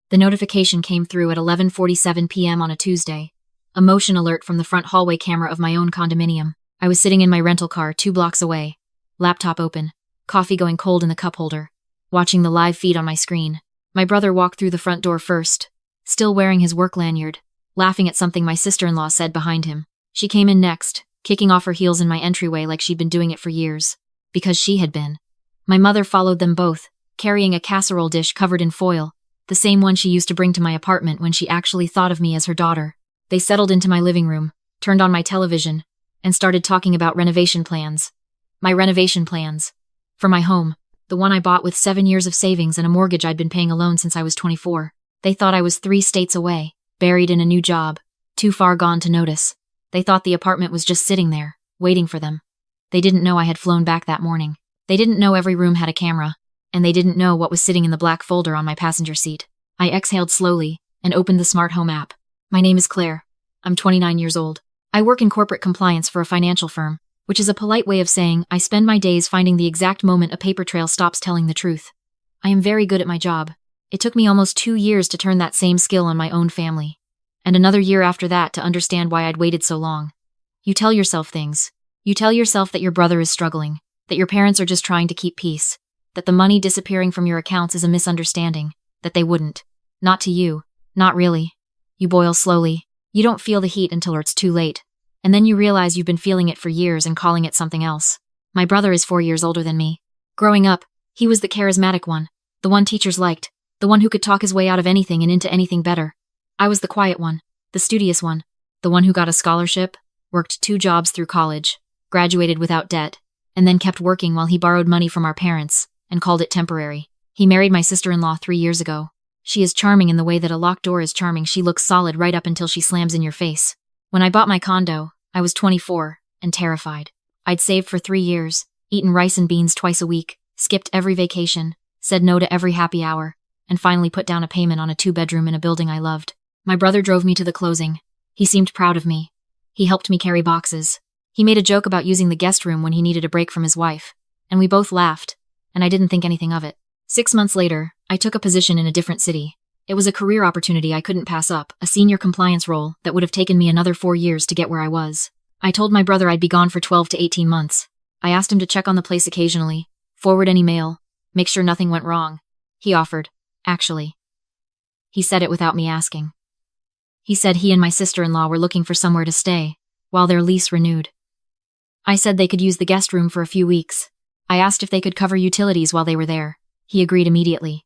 The notification came through at 11:47 p.m. on a Tuesday. A motion alert from the front hallway camera of my own condominium. I was sitting in my rental car 2 blocks away. Laptop open. Coffee going cold in the cup holder. Watching the live feed on my screen. My brother walked through the front door first, still wearing his work lanyard, laughing at something my sister-in-law said behind him. She came in next, kicking off her heels in my entryway like she'd been doing it for years. Because she had been. My mother followed them both, carrying a casserole dish covered in foil, the same one she used to bring to my apartment when she actually thought of me as her daughter. They settled into my living room, turned on my television, and started talking about renovation plans. My renovation plans. For my home, the one I bought with 7 years of savings and a mortgage I'd been paying alone since I was 24. They thought I was 3 states away, buried in a new job, too far gone to notice. They thought the apartment was just sitting there, waiting for them. They didn't know I had flown back that morning. They didn't know every room had a camera, and they didn't know what was sitting in the black folder on my passenger seat. I exhaled slowly and opened the smart home app. My name is Claire. I'm 29 years old. I work in corporate compliance for a financial firm, which is a polite way of saying I spend my days finding the exact moment a paper trail stops telling the truth. I am very good at my job. It took me almost 2 years to turn that same skill on my own family, and another year after that to understand why I'd waited so long. You tell yourself things. You tell yourself that your brother is struggling, that your parents are just trying to keep peace, that the money disappearing from your accounts is a misunderstanding, that they wouldn't. Not to you. Not really. You boil slowly. You don't feel the heat until it's too late. And then you realize you've been feeling it for years and calling it something else. My brother is 4 years older than me. Growing up, he was the charismatic one, the one teachers liked, the one who could talk his way out of anything and into anything better. I was the quiet one, the studious one, the one who got a scholarship, worked 2 jobs through college, graduated without debt, and then kept working while he borrowed money from our parents and called it temporary. He married my sister-in-law 3 years ago. She is charming in the way that a locked door is charming. She looks solid right up until she slams in your face. When I bought my condo, I was 24 and terrified. I'd saved for 3 years, eaten rice and beans twice a week, skipped every vacation, said no to every happy hour, and finally put down a payment on a 2-bedroom in a building I loved. My brother drove me to the closing. He seemed proud of me. He helped me carry boxes. He made a joke about using the guest room when he needed a break from his wife, and we both laughed, and I didn't think anything of it. 6 months later, I took a position in a different city. It was a career opportunity I couldn't pass up, a senior compliance role that would have taken me another 4 years to get where I was. I told my brother I'd be gone for 12 to 18 months. I asked him to check on the place occasionally, forward any mail, make sure nothing went wrong. He offered, actually. He said it without me asking. He said he and my sister-in-law were looking for somewhere to stay, while their lease renewed. I said they could use the guest room for a few weeks. I asked if they could cover utilities while they were there. He agreed immediately.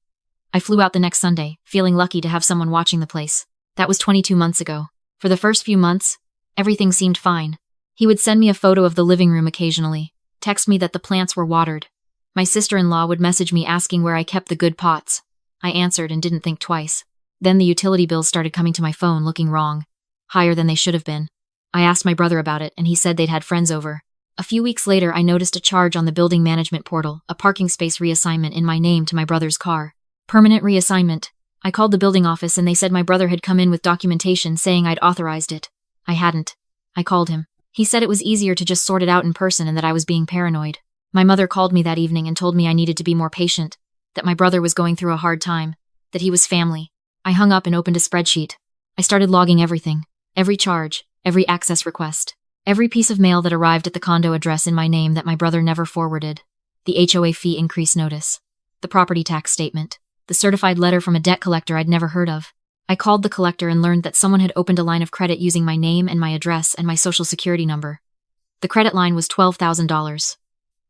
I flew out the next Sunday, feeling lucky to have someone watching the place. That was 22 months ago. For the first few months, everything seemed fine. He would send me a photo of the living room occasionally, text me that the plants were watered. My sister-in-law would message me asking where I kept the good pots. I answered and didn't think twice. Then the utility bills started coming to my phone looking wrong, higher than they should have been. I asked my brother about it and he said they'd had friends over. A few weeks later, I noticed a charge on the building management portal, a parking space reassignment in my name to my brother's car. Permanent reassignment. I called the building office and they said my brother had come in with documentation saying I'd authorized it. I hadn't. I called him. He said it was easier to just sort it out in person and that I was being paranoid. My mother called me that evening and told me I needed to be more patient, that my brother was going through a hard time, that he was family. I hung up and opened a spreadsheet. I started logging everything, every charge, every access request, every piece of mail that arrived at the condo address in my name that my brother never forwarded, the HOA fee increase notice, the property tax statement, the certified letter from a debt collector I'd never heard of. I called the collector and learned that someone had opened a line of credit using my name and my address and my social security number. The credit line was $12,000.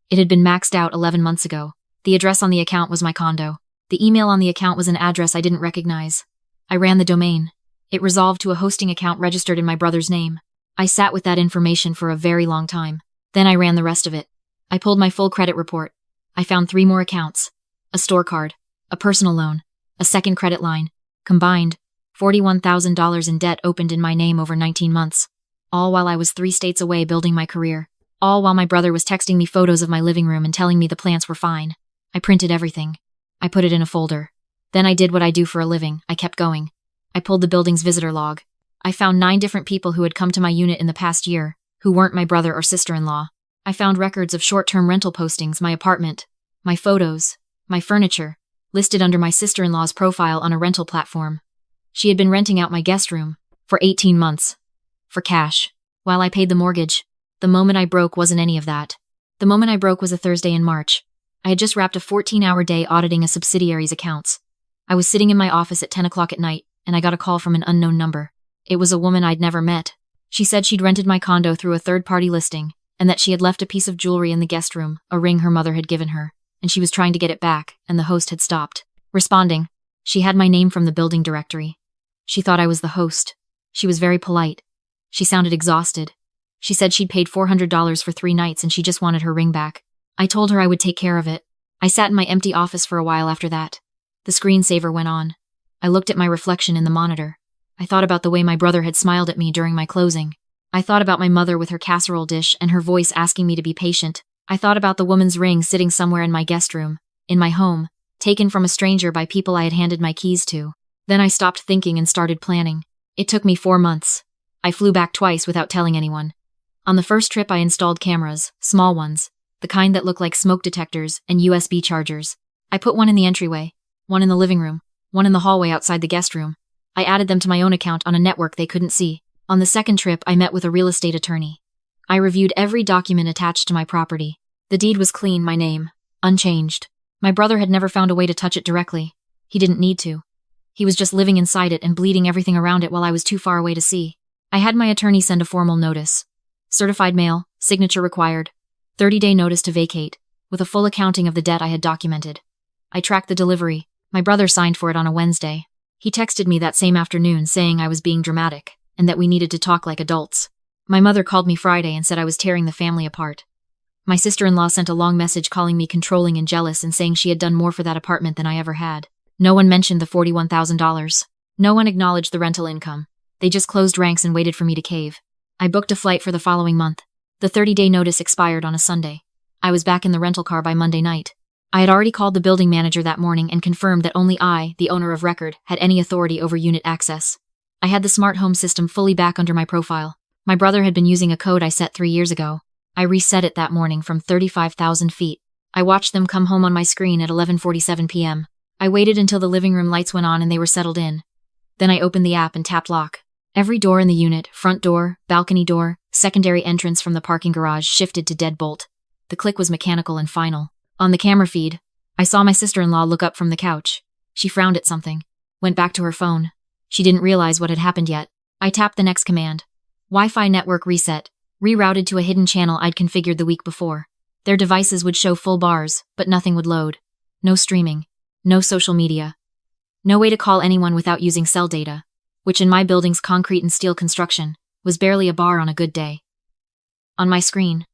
It had been maxed out 11 months ago. The address on the account was my condo. The email on the account was an address I didn't recognize. I ran the domain. It resolved to a hosting account registered in my brother's name. I sat with that information for a very long time. Then I ran the rest of it. I pulled my full credit report. I found 3 more accounts. A store card, a personal loan, a second credit line. Combined, $41,000 in debt opened in my name over 19 months. All while I was 3 states away building my career. All while my brother was texting me photos of my living room and telling me the plants were fine. I printed everything. I put it in a folder. Then I did what I do for a living. I kept going. I pulled the building's visitor log. I found 9 different people who had come to my unit in the past year, who weren't my brother or sister-in-law. I found records of short-term rental postings, my apartment, my photos, my furniture, listed under my sister-in-law's profile on a rental platform. She had been renting out my guest room for 18 months. For cash. While I paid the mortgage. The moment I broke wasn't any of that. The moment I broke was a Thursday in March. I had just wrapped a 14-hour day auditing a subsidiary's accounts. I was sitting in my office at 10 o'clock at night, and I got a call from an unknown number. It was a woman I'd never met. She said she'd rented my condo through a third-party listing, and that she had left a piece of jewelry in the guest room, a ring her mother had given her, and she was trying to get it back, and the host had stopped responding. She had my name from the building directory. She thought I was the host. She was very polite. She sounded exhausted. She said she'd paid $400 for 3 nights and she just wanted her ring back. I told her I would take care of it. I sat in my empty office for a while after that. The screensaver went on. I looked at my reflection in the monitor. I thought about the way my brother had smiled at me during my closing. I thought about my mother with her casserole dish and her voice asking me to be patient. I thought about the woman's ring sitting somewhere in my guest room, in my home, taken from a stranger by people I had handed my keys to. Then I stopped thinking and started planning. It took me 4 months. I flew back twice without telling anyone. On the first trip I installed cameras, small ones, the kind that look like smoke detectors and USB chargers. I put one in the entryway, one in the living room, one in the hallway outside the guest room. I added them to my own account on a network they couldn't see. On the second trip I met with a real estate attorney. I reviewed every document attached to my property. The deed was clean, my name, unchanged. My brother had never found a way to touch it directly. He didn't need to. He was just living inside it and bleeding everything around it while I was too far away to see. I had my attorney send a formal notice. Certified mail, signature required, 30-day notice to vacate, with a full accounting of the debt I had documented. I tracked the delivery. My brother signed for it on a Wednesday. He texted me that same afternoon saying I was being dramatic, and that we needed to talk like adults. My mother called me Friday and said I was tearing the family apart. My sister-in-law sent a long message calling me controlling and jealous and saying she had done more for that apartment than I ever had. No one mentioned the $41,000. No one acknowledged the rental income. They just closed ranks and waited for me to cave. I booked a flight for the following month. The 30-day notice expired on a Sunday. I was back in the rental car by Monday night. I had already called the building manager that morning and confirmed that only I, the owner of record, had any authority over unit access. I had the smart home system fully back under my profile. My brother had been using a code I set 3 years ago. I reset it that morning from 35,000 feet. I watched them come home on my screen at 11:47 p.m. I waited until the living room lights went on and they were settled in. Then I opened the app and tapped lock. Every door in the unit, front door, balcony door, secondary entrance from the parking garage shifted to deadbolt. The click was mechanical and final. On the camera feed, I saw my sister-in-law look up from the couch. She frowned at something, went back to her phone. She didn't realize what had happened yet. I tapped the next command. Wi-Fi network reset, rerouted to a hidden channel I'd configured the week before. Their devices would show full bars, but nothing would load. No streaming. No social media. No way to call anyone without using cell data, which in my building's concrete and steel construction, was barely a bar on a good day. On my screen,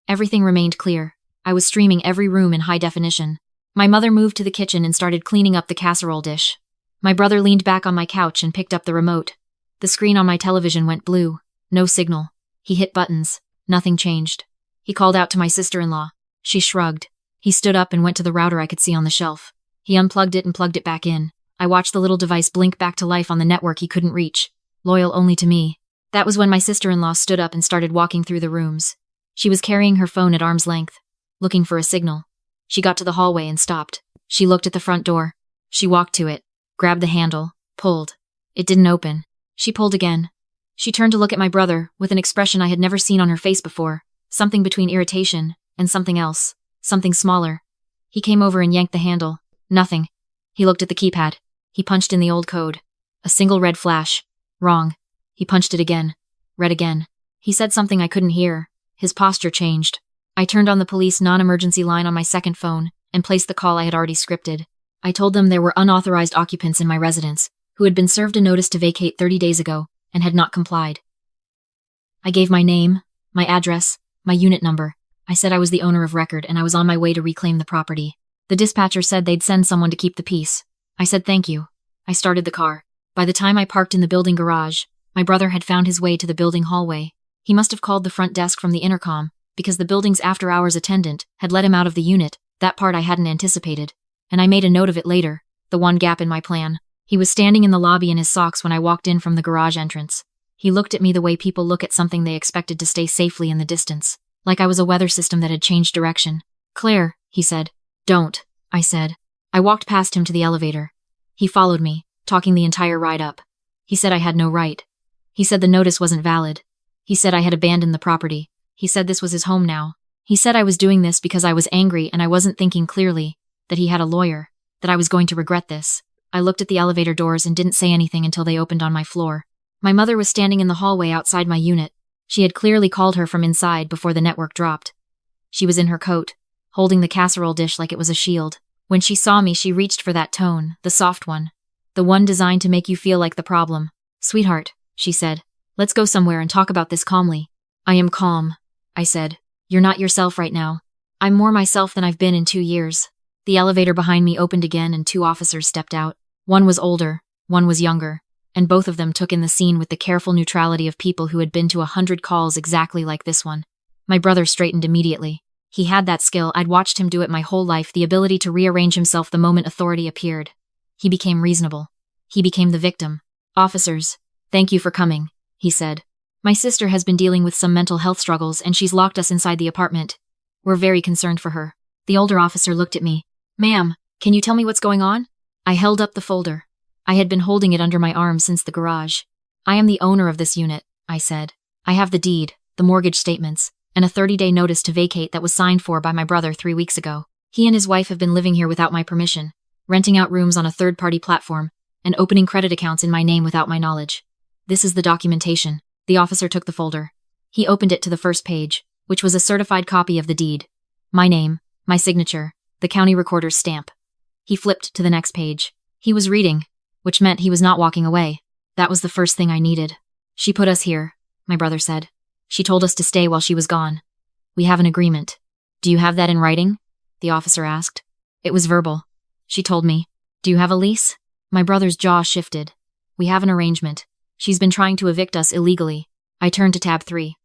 everything remained clear. I was streaming every room in high definition. My mother moved to the kitchen and started cleaning up the casserole dish. My brother leaned back on my couch and picked up the remote. The screen on my television went blue. No signal. He hit buttons. Nothing changed. He called out to my sister-in-law. She shrugged. He stood up and went to the router I could see on the shelf. He unplugged it and plugged it back in. I watched the little device blink back to life on the network he couldn't reach, loyal only to me. That was when my sister-in-law stood up and started walking through the rooms. She was carrying her phone at arm's length, looking for a signal. She got to the hallway and stopped. She looked at the front door. She walked to it, grabbed the handle, pulled. It didn't open. She pulled again. She turned to look at my brother, with an expression I had never seen on her face before, something between irritation and something else, something smaller. He came over and yanked the handle. Nothing. He looked at the keypad. He punched in the old code. A single red flash. Wrong. He punched it again. Red again. He said something I couldn't hear. His posture changed. I turned on the police non-emergency line on my second phone and placed the call I had already scripted. I told them there were unauthorized occupants in my residence who had been served a notice to vacate 30 days ago and had not complied. I gave my name, my address, my unit number. I said I was the owner of record and I was on my way to reclaim the property. The dispatcher said they'd send someone to keep the peace. I said thank you. I started the car. By the time I parked in the building garage, my brother had found his way to the building hallway. He must have called the front desk from the intercom, because the building's after-hours attendant had let him out of the unit. That part I hadn't anticipated. And I made a note of it later, the one gap in my plan. He was standing in the lobby in his socks when I walked in from the garage entrance. He looked at me the way people look at something they expected to stay safely in the distance, like I was a weather system that had changed direction. "Claire," he said. "Don't," I said. I walked past him to the elevator. He followed me, talking the entire ride up. He said I had no right. He said the notice wasn't valid. He said I had abandoned the property. He said this was his home now. He said I was doing this because I was angry and I wasn't thinking clearly, that he had a lawyer, that I was going to regret this. I looked at the elevator doors and didn't say anything until they opened on my floor. My mother was standing in the hallway outside my unit. She had clearly called her from inside before the network dropped. She was in her coat, holding the casserole dish like it was a shield. When she saw me, she reached for that tone, the soft one. The one designed to make you feel like the problem. "Sweetheart," she said, "let's go somewhere and talk about this calmly." "I am calm," I said. "You're not yourself right now." "I'm more myself than I've been in 2 years." The elevator behind me opened again and 2 officers stepped out. One was older, one was younger, and both of them took in the scene with the careful neutrality of people who had been to 100 calls exactly like this one. My brother straightened immediately. He had that skill. I'd watched him do it my whole life, the ability to rearrange himself the moment authority appeared. He became reasonable. He became the victim. "Officers, thank you for coming," he said. "My sister has been dealing with some mental health struggles and she's locked us inside the apartment. We're very concerned for her." The older officer looked at me. "Ma'am, can you tell me what's going on?" I held up the folder. I had been holding it under my arm since the garage. "I am the owner of this unit," I said. "I have the deed, the mortgage statements, and a 30-day notice to vacate that was signed for by my brother 3 weeks ago. He and his wife have been living here without my permission, renting out rooms on a third-party platform, and opening credit accounts in my name without my knowledge. This is the documentation." The officer took the folder. He opened it to the first page, which was a certified copy of the deed. My name, my signature, the county recorder's stamp. He flipped to the next page. He was reading, which meant he was not walking away. That was the first thing I needed. "She put us here," my brother said. "She told us to stay while she was gone. We have an agreement." "Do you have that in writing?" the officer asked. "It was verbal. She told me." "Do you have a lease?" My brother's jaw shifted. "We have an arrangement. She's been trying to evict us illegally." I turned to tab 3.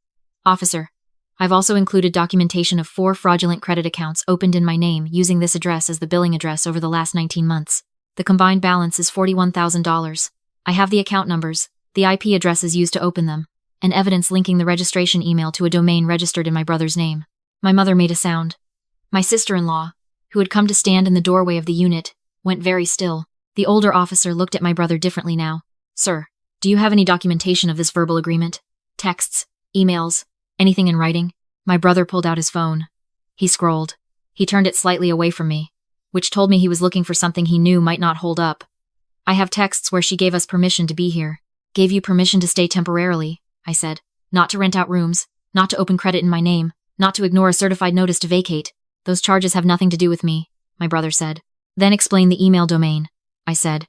"Officer, I've also included documentation of 4 fraudulent credit accounts opened in my name using this address as the billing address over the last 19 months. The combined balance is $41,000. I have the account numbers, the IP addresses used to open them, and evidence linking the registration email to a domain registered in my brother's name." My mother made a sound. My sister-in-law, who had come to stand in the doorway of the unit, went very still. The older officer looked at my brother differently now. "Sir, do you have any documentation of this verbal agreement? Texts, emails, anything in writing?" My brother pulled out his phone. He scrolled. He turned it slightly away from me, which told me he was looking for something he knew might not hold up. "I have texts where she gave us permission to be here." "Gave you permission to stay temporarily," I said. "Not to rent out rooms, not to open credit in my name, not to ignore a certified notice to vacate. Those charges have nothing to do with me," my brother said. "Then explain the email domain," I said.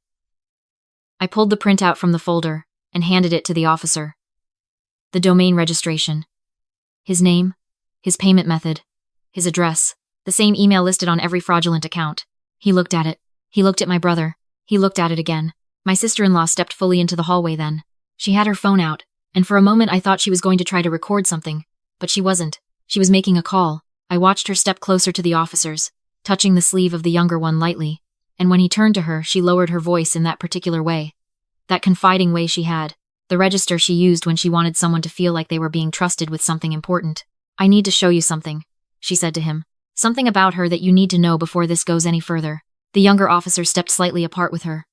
I pulled the printout from the folder and handed it to the officer. The domain registration. His name, his payment method, his address, the same email listed on every fraudulent account. He looked at it. He looked at my brother. He looked at it again. My sister-in-law stepped fully into the hallway then. She had her phone out, and for a moment I thought she was going to try to record something, but she wasn't. She was making a call. I watched her step closer to the officers, touching the sleeve of the younger one lightly, and when he turned to her, she lowered her voice in that particular way. That confiding way she had. The register she used when she wanted someone to feel like they were being trusted with something important. "I need to show you something," she said to him. "Something about her that you need to know before this goes any further." The younger officer stepped slightly apart with her.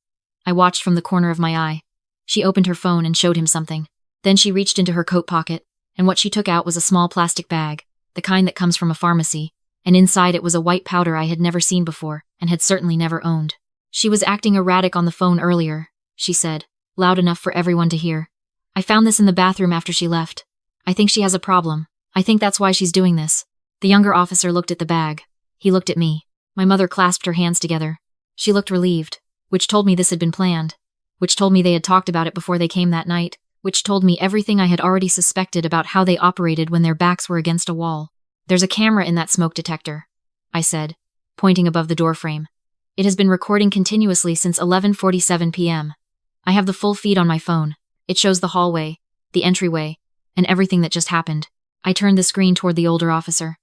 I watched from the corner of my eye. She opened her phone and showed him something. Then she reached into her coat pocket, and what she took out was a small plastic bag, the kind that comes from a pharmacy, and inside it was a white powder I had never seen before and had certainly never owned. "She was acting erratic on the phone earlier," she said, loud enough for everyone to hear. "I found this in the bathroom after she left. I think she has a problem. I think that's why she's doing this." The younger officer looked at the bag. He looked at me. My mother clasped her hands together. She looked relieved, which told me this had been planned, which told me they had talked about it before they came that night, which told me everything I had already suspected about how they operated when their backs were against a wall. "There's a camera in that smoke detector," I said, pointing above the doorframe. "It has been recording continuously since 11:47 p.m. I have the full feed on my phone. It shows the hallway, the entryway, and everything that just happened." I turned the screen toward the older officer.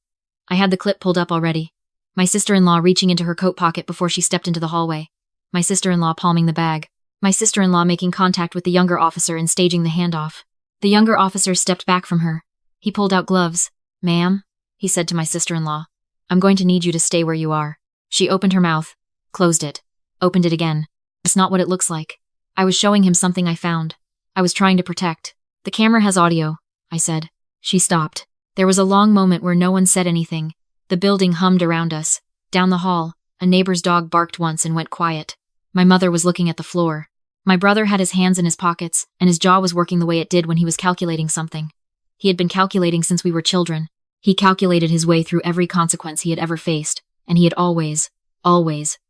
I had the clip pulled up already. My sister-in-law reaching into her coat pocket before she stepped into the hallway. My sister-in-law palming the bag. My sister-in-law making contact with the younger officer and staging the handoff. The younger officer stepped back from her. He pulled out gloves. "Ma'am," he said to my sister-in-law, "I'm going to need you to stay where you are." She opened her mouth. closed it, opened it again. It's not what it looks like. I was showing him something I found. I was trying to protect. The camera has audio, I said. She stopped. There was a long moment where no one said anything. The building hummed around us. Down the hall, a neighbor's dog barked once and went quiet. My mother was looking at the floor. My brother had his hands in his pockets, and his jaw was working the way it did when he was calculating something. He had been calculating since we were children. He calculated his way through every consequence he had ever faced, and he had always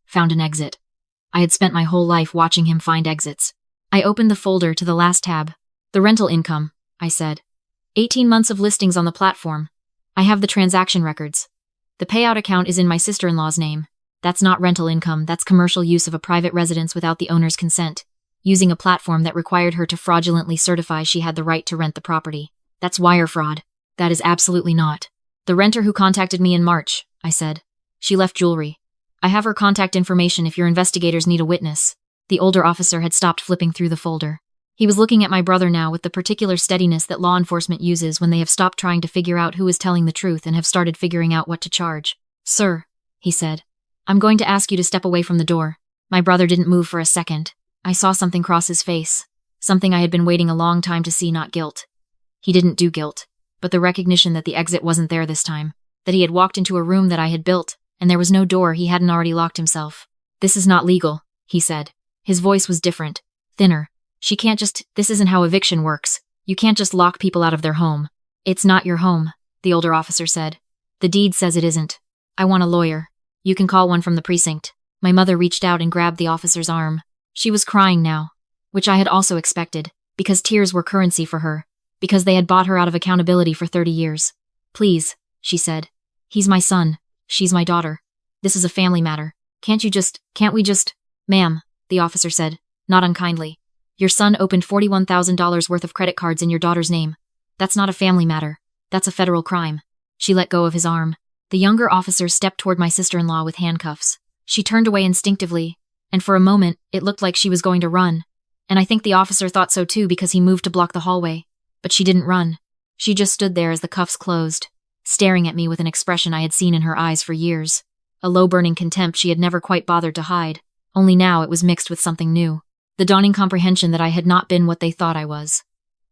found an exit. I had spent my whole life watching him find exits. I opened the folder to the last tab. The rental income, I said. 18 months of listings on the platform. I have the transaction records. The payout account is in my sister-in-law's name. That's not rental income, that's commercial use of a private residence without the owner's consent, using a platform that required her to fraudulently certify she had the right to rent the property. That's wire fraud. That is absolutely not. The renter who contacted me in March, I said. She left jewelry. I have her contact information if your investigators need a witness. The older officer had stopped flipping through the folder. He was looking at my brother now with the particular steadiness that law enforcement uses when they have stopped trying to figure out who is telling the truth and have started figuring out what to charge. Sir, he said, I'm going to ask you to step away from the door. My brother didn't move for a second. I saw something cross his face. Something I had been waiting a long time to see, not guilt. He didn't do guilt, but the recognition that the exit wasn't there this time, that he had walked into a room that I had built, and there was no door he hadn't already locked himself. This is not legal, he said. His voice was different, thinner. This isn't how eviction works. You can't just lock people out of their home. It's not your home, the older officer said. The deed says it isn't. I want a lawyer. You can call one from the precinct. My mother reached out and grabbed the officer's arm. She was crying now, which I had also expected, because tears were currency for her, because they had bought her out of accountability for 30 years. Please, she said. He's my son. She's my daughter. This is a family matter. Can't we just... Ma'am, the officer said, not unkindly. Your son opened $41,000 worth of credit cards in your daughter's name. That's not a family matter. That's a federal crime. She let go of his arm. The younger officer stepped toward my sister-in-law with handcuffs. She turned away instinctively, and for a moment, it looked like she was going to run. And I think the officer thought so too because he moved to block the hallway. But she didn't run. She just stood there as the cuffs closed, staring at me with an expression I had seen in her eyes for years. A low-burning contempt she had never quite bothered to hide. Only now it was mixed with something new. The dawning comprehension that I had not been what they thought I was.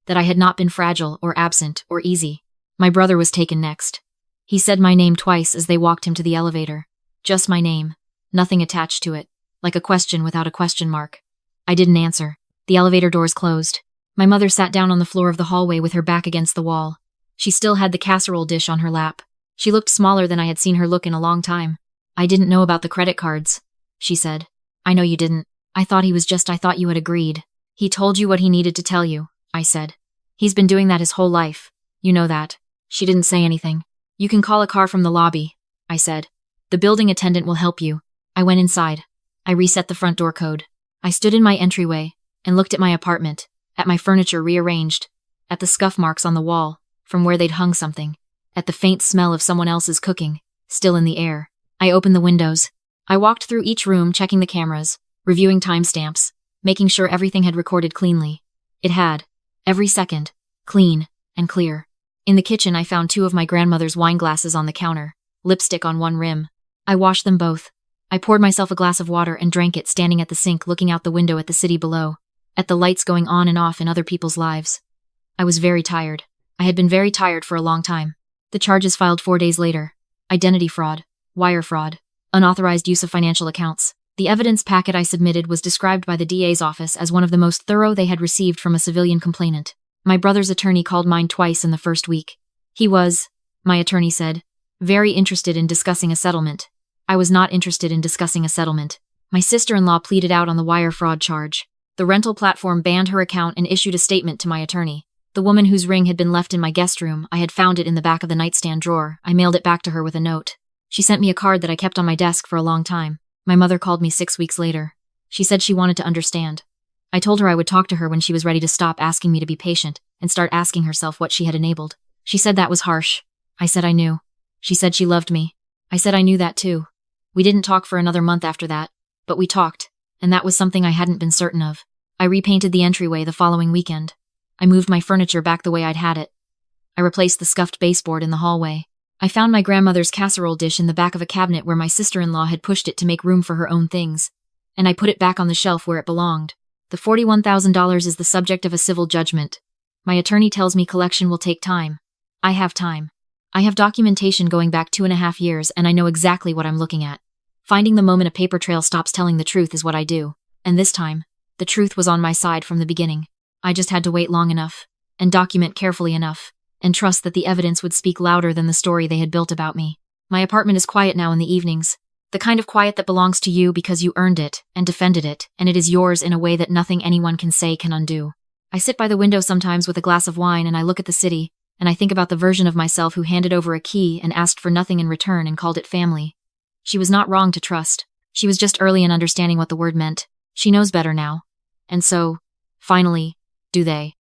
That I had not been fragile or absent or easy. My brother was taken next. He said my name twice as they walked him to the elevator. Just my name. Nothing attached to it. Like a question without a question mark. I didn't answer. The elevator doors closed. My mother sat down on the floor of the hallway with her back against the wall. She still had the casserole dish on her lap. She looked smaller than I had seen her look in a long time. I didn't know about the credit cards, she said. I know you didn't. I thought you had agreed. He told you what he needed to tell you, I said. He's been doing that his whole life. You know that. She didn't say anything. You can call a car from the lobby, I said. The building attendant will help you. I went inside. I reset the front door code. I stood in my entryway and looked at my apartment, at my furniture rearranged, at the scuff marks on the wall from where they'd hung something, at the faint smell of someone else's cooking, still in the air. I opened the windows. I walked through each room checking the cameras, reviewing timestamps, making sure everything had recorded cleanly. It had. Every second. Clean and clear. In the kitchen I found 2 of my grandmother's wine glasses on the counter, lipstick on one rim. I washed them both. I poured myself a glass of water and drank it standing at the sink looking out the window at the city below, at the lights going on and off in other people's lives. I was very tired. I had been very tired for a long time. The charges filed 4 days later. Identity fraud, wire fraud, unauthorized use of financial accounts. The evidence packet I submitted was described by the DA's office as one of the most thorough they had received from a civilian complainant. My brother's attorney called mine twice in the first week. He was, my attorney said, very interested in discussing a settlement. I was not interested in discussing a settlement. My sister-in-law pleaded out on the wire fraud charge. The rental platform banned her account and issued a statement to my attorney. The woman whose ring had been left in my guest room, I had found it in the back of the nightstand drawer. I mailed it back to her with a note. She sent me a card that I kept on my desk for a long time. My mother called me 6 weeks later. She said she wanted to understand. I told her I would talk to her when she was ready to stop asking me to be patient and start asking herself what she had enabled. She said that was harsh. I said I knew. She said she loved me. I said I knew that too. We didn't talk for another month after that, but we talked, and that was something I hadn't been certain of. I repainted the entryway the following weekend. I moved my furniture back the way I'd had it. I replaced the scuffed baseboard in the hallway. I found my grandmother's casserole dish in the back of a cabinet where my sister-in-law had pushed it to make room for her own things, and I put it back on the shelf where it belonged. The $41,000 is the subject of a civil judgment. My attorney tells me collection will take time. I have time. I have documentation going back 2.5 years, and I know exactly what I'm looking at. Finding the moment a paper trail stops telling the truth is what I do. And this time, the truth was on my side from the beginning. I just had to wait long enough, and document carefully enough, and trust that the evidence would speak louder than the story they had built about me. My apartment is quiet now in the evenings. The kind of quiet that belongs to you because you earned it and defended it, and it is yours in a way that nothing anyone can say can undo. I sit by the window sometimes with a glass of wine and I look at the city, and I think about the version of myself who handed over a key and asked for nothing in return and called it family. She was not wrong to trust. She was just early in understanding what the word meant. She knows better now. And so, finally, do they.